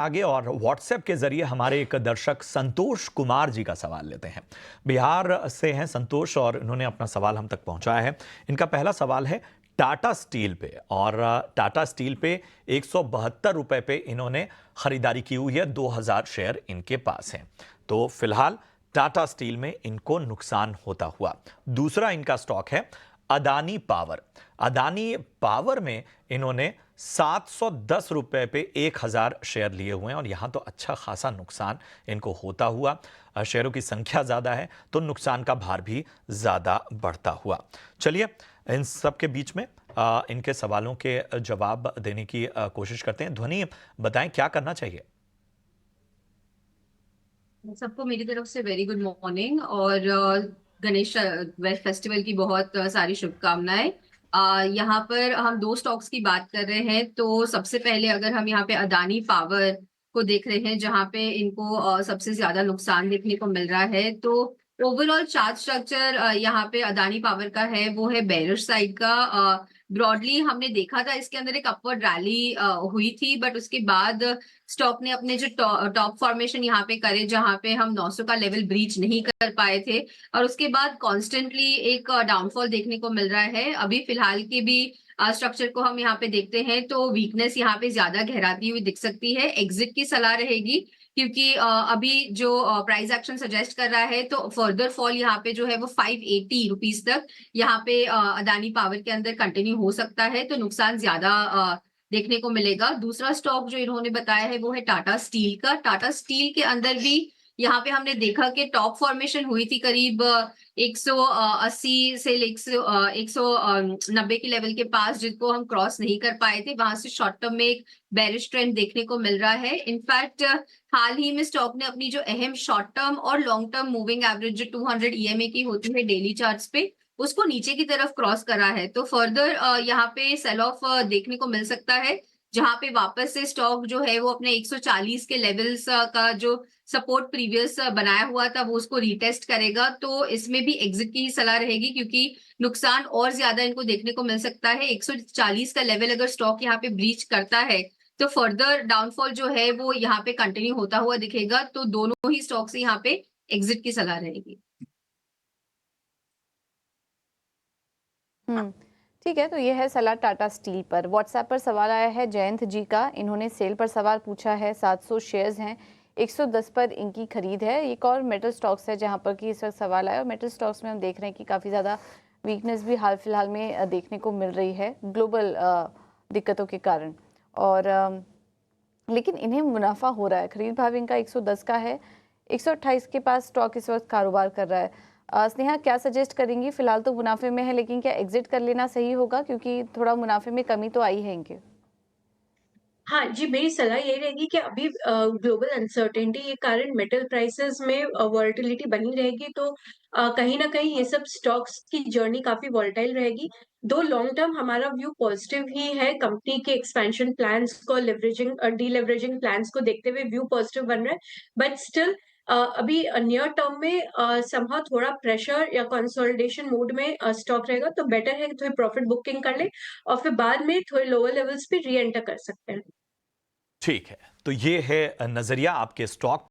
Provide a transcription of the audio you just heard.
आगे और व्हाट्सएप के जरिए हमारे एक दर्शक संतोष कुमार जी का सवाल लेते हैं। बिहार से हैं संतोष और इन्होंने अपना सवाल हम तक पहुंचाया है। इनका पहला सवाल है टाटा स्टील पे, और टाटा स्टील पे 172 रुपए पे इन्होंने खरीदारी की हुई है। 2000 शेयर इनके पास हैं, तो फिलहाल टाटा स्टील में इनको नुकसान होता हुआ। दूसरा इनका स्टॉक है अदानी पावर। अदानी पावर में इन्होंने 710 रुपए पे 1000 शेयर लिए हुए हैं और यहां तो अच्छा खासा नुकसान इनको होता हुआ। शेयरों की संख्या ज्यादा है तो नुकसान का भार भी ज्यादा बढ़ता हुआ। चलिए इन सब के बीच में इनके सवालों के जवाब देने की कोशिश करते हैं। ध्वनि, बताएं क्या करना चाहिए। सबको मेरी तरफ से वेरी गुड मॉर्निंग और गणेश फेस्टिवल की बहुत सारी शुभकामनाएं। यहाँ पर हम दो स्टॉक्स की बात कर रहे हैं, तो सबसे पहले अगर हम यहाँ पे अदानी पावर को देख रहे हैं, जहाँ पे इनको सबसे ज्यादा नुकसान देखने को मिल रहा है, तो ओवरऑल चार्ट स्ट्रक्चर यहाँ पे अदानी पावर का है वो है बेरिश साइड का। ब्रॉडली हमने देखा था इसके अंदर एक अपवर्ड रैली हुई थी, बट उसके बाद स्टॉक ने अपने जो टॉप फॉर्मेशन यहाँ पे करे, जहाँ पे हम 900 का लेवल ब्रीच नहीं कर पाए थे, और उसके बाद कॉन्स्टेंटली एक डाउनफॉल देखने को मिल रहा है। अभी फिलहाल के भी स्ट्रक्चर को हम यहाँ पे देखते हैं तो वीकनेस यहाँ पे ज्यादा गहराती हुई दिख सकती है। एग्जिट की सलाह रहेगी, क्योंकि अभी जो प्राइस एक्शन सजेस्ट कर रहा है, तो फर्दर फॉल यहाँ पे जो है वो 580 रुपीज तक यहाँ पे अदानी पावर के अंदर कंटिन्यू हो सकता है, तो नुकसान ज्यादा देखने को मिलेगा। दूसरा स्टॉक जो इन्होंने बताया है वो है टाटा स्टील का। टाटा स्टील के अंदर भी यहाँ पे हमने देखा कि टॉप फॉर्मेशन हुई थी करीब 180 से 190 के लेवल के पास, जिसको हम क्रॉस नहीं कर पाए थे। वहां से शॉर्ट टर्म में एक बेरिश ट्रेंड देखने को मिल रहा है। इनफैक्ट हाल ही में स्टॉक ने अपनी जो अहम शॉर्ट टर्म और लॉन्ग टर्म मूविंग एवरेज जो 200 ईएमए की होती है डेली चार्ट्स पे, उसको नीचे की तरफ क्रॉस करा है, तो फर्दर यहाँ पे सेल ऑफ देखने को मिल सकता है, जहां पे वापस से स्टॉक जो है वो अपने 140 के लेवल्स का जो सपोर्ट प्रीवियस बनाया हुआ था वो उसको रीटेस्ट करेगा। तो इसमें भी एग्जिट की सलाह रहेगी, क्योंकि नुकसान और ज्यादा इनको देखने को मिल सकता है। 140 का लेवल अगर स्टॉक यहाँ पे ब्रीच करता है तो फर्दर डाउनफॉल जो है वो यहाँ पे कंटिन्यू होता हुआ दिखेगा। तो दोनों ही स्टॉक से यहाँ पे एग्जिट की सलाह रहेगी। ठीक है, तो ये है सलाह टाटा स्टील पर। व्हाट्सएप पर सवाल आया है जयंत जी का। इन्होंने सेल पर सवाल पूछा है। 700 शेयर्स हैं, 110 पर इनकी खरीद है। एक और मेटल स्टॉक्स है जहां पर कि इस वक्त सवाल आया, और मेटल स्टॉक्स में हम देख रहे हैं कि काफ़ी ज़्यादा वीकनेस भी हाल फिलहाल में देखने को मिल रही है ग्लोबल दिक्कतों के कारण। और लेकिन इन्हें मुनाफा हो रहा है। खरीद भाव इनका 110 का है, 128 के पास स्टॉक इस वक्त कारोबार कर रहा है। स्नेहा, क्या सजेस्ट करेंगी? फिलहाल तो मुनाफे में है, लेकिन क्या एग्जिट कर लेना सही होगा, क्योंकि थोड़ा मुनाफे में कमी तो आई है इनके। हाँ जी, मेरी सलाह यही रहेगी कि अभी ग्लोबल अनसर्टेनिटी के कारण मेटल प्राइसेस में वॉलेटिलिटी बनी रहेगी, तो कहीं न कहीं ये सब स्टॉक्स की जर्नी काफ़ी वॉलेटाइल रहेगी। दो लॉन्ग टर्म हमारा व्यू पॉजिटिव ही है, कंपनी के एक्सपेंशन प्लान्स को डीलेवरेजिंग प्लान्स को देखते हुए व्यू पॉजिटिव बन रहा है। बट स्टिल अभी नियर टर्म में समहाउ थोड़ा प्रेशर या कंसोलिडेशन मोड में स्टॉक रहेगा, तो बेटर है कि थोड़ी प्रॉफिट बुकिंग कर लें और फिर बाद में थोड़े लोअर लेवल्स पे री एंटर कर सकते हैं। ठीक है, तो ये है नजरिया आपके स्टॉक